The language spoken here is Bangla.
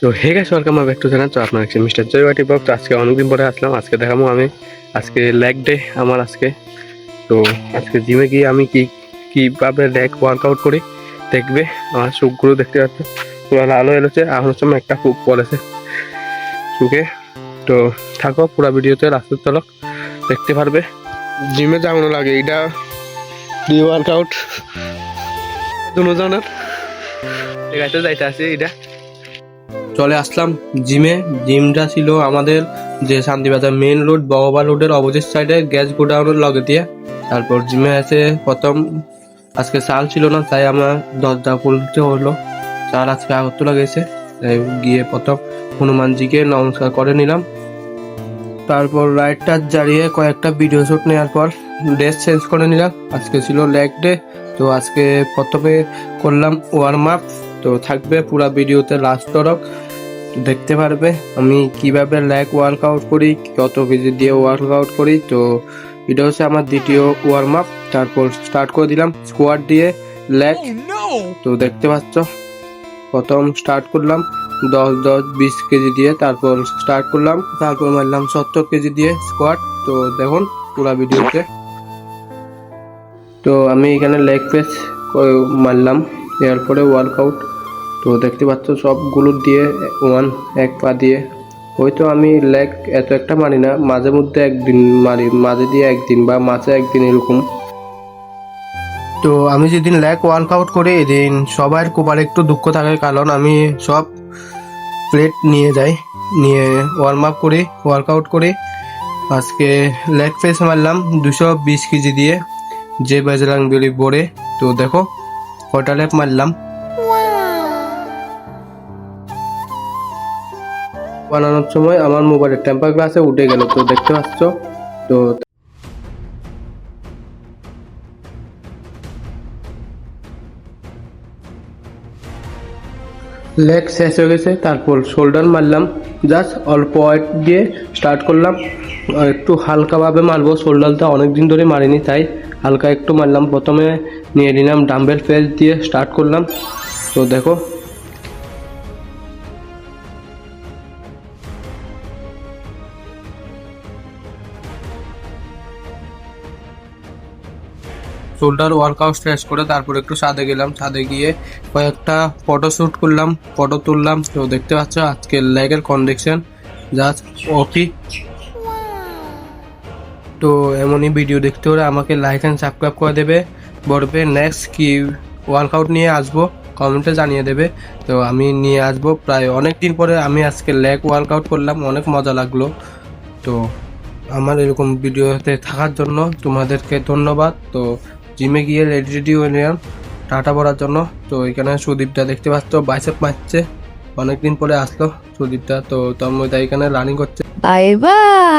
তো hey guys, welcome back to channel. তো আপনার কাছে মিস্টার জয়বাটি ব্লগ। তো আজকে অনেকদিন পরে আসলাম। আজকে দেখাবো আমি আজকে লেগ ডে আমার আজকে। তো আজকে জিমে গিয়ে আমি কীভাবে লেগ ওয়ার্কআউট করি দেখবে। আমার চোখগুলো দেখতে পাচ্ছ পুরো আলো এলোছে, আমার সময় একটা খুব পড়েছে চোখে। তো থাকো পুরো ভিডিওতে, রাস্তার চলক দেখতে পারবে। জিমে যেমন লাগে এইটা প্রি ওয়ার্কআউট দুজনের দেখাইতে যাইতে আছে। এইটা চলে আসলাম জিমে। জিমটা ছিল আমাদের যে শান্তিবাজার মেইন রোড বগবা রোডের অপোজিট সাইডে গ্যাস গোডাউনের লগে দিয়ে। তারপর জিমে এসে প্রথম আজকে সাল ছিল না, তাই আমার দরজা খুলতে হলো। স্যার আজকে আগরতলা গেছে, তাই গিয়ে প্রথম হনুমানজিকে নমস্কার করে নিলাম। তারপর রাইডটা জ্বালিয়ে কয়েকটা ভিডিও শ্যুট নেওয়ার পর ড্রেস চেঞ্জ করে নিলাম। আজকে ছিল লেগ ডে, তো আজকে প্রথমে করলাম ওয়ার্ম আপ। তো থাকবে পুরা ভিডিওতে লাস্ট তরক দেখতে পারবে আমি কিভাবে লেগ ওয়ার্কআউট করি, কত কেজি দিয়ে ওয়ার্কআউট করি। তো এটা হচ্ছে আমার দ্বিতীয় ওয়ার্ম আপ। তারপর স্টার্ট করে দিলাম স্কোয়াট দিয়ে লেগ। তো দেখতে পাচ্ছ প্রথম স্টার্ট করলাম 10-20 কেজি দিয়ে, তারপর স্টার্ট করলাম, তারপর মারলাম 70 কেজি দিয়ে স্কোয়াট। তো দেখুন পুরা ভিডিওতে। তো আমি এখানে লেগ প্রেস মারলাম, এরপরে ওয়ার্কআউট। তো দেখতে পাচ্ছ সবগুলো দিয়ে এক পা দিয়ে। হয়তো আমি লেগ এত একটা মারি না, মাঝে মধ্যে একদিন মারি, মাঝে দিয়ে একদিন বা মাঝে একদিন এরকম। তো আমি যেদিন লেগ ওয়ার্কআউট করি এদিন সবার কোপার একটু দুঃখ থাকে, কারণ আমি সব প্লেট নিয়ে যাই, নিয়ে ওয়ার্ম আপ করি, ওয়ার্কআউট করি। আজকে লেগ প্রেস মারলাম 220 কেজি দিয়ে, যে বাজরাং বেলি বোরে। তো দেখো কটা লেগ মারলাম। বানানোর সময় আমার মোবাইলের টেম্পার গ্লাসে উঠে গেল, তো দেখতে পাচ্ছ। তো লেগ শেষ হয়ে গেছে, তারপর শোল্ডার মারলাম। জাস্ট অল্প ওয়েট দিয়ে স্টার্ট করলাম, আর একটু হালকাভাবে মারবো। শোল্ডারটা অনেকদিন ধরে মারিনি, তাই হালকা একটু মারলাম। প্রথমে নিয়ে নিলাম ডাম্বেল প্রেস দিয়ে স্টার্ট করলাম। তো দেখো শোল্ডার ওয়ার্কআউট শেষ করে তারপর একটু ছাদে গেলাম। ছাদে গিয়ে কয়েকটা ফটো শ্যুট করলাম, ফটো তুললাম। তো দেখতে পাচ্ছ আজকে লেগের কন্ডিশন জাস্ট ওকে। তো এমনই ভিডিও দেখতে হলে আমাকে লাইক অ্যান্ড সাবস্ক্রাইব করে দেবে। বলবে নেক্সট কি ওয়ার্কআউট নিয়ে আসবো, কমেন্টে জানিয়ে দেবে। তো আমি নিয়ে আসবো। প্রায় অনেক দিন পরে আমি আজকে লেগ ওয়ার্কআউট করলাম, অনেক মজা লাগলো। তো আমার এরকম ভিডিওতে থাকার জন্য তোমাদেরকে ধন্যবাদ। তো জিমে গিয়ে রেডি হয়ে নিলাম টাটা পড়ার জন্য। তো এখানে সুদীপটা দেখতে পাচ্ছ বাইসেপ মারছে, অনেকদিন পরে আসলো সুদীপটা। তো তন্ময়দা এখানে রানিং করছে। Bye bye.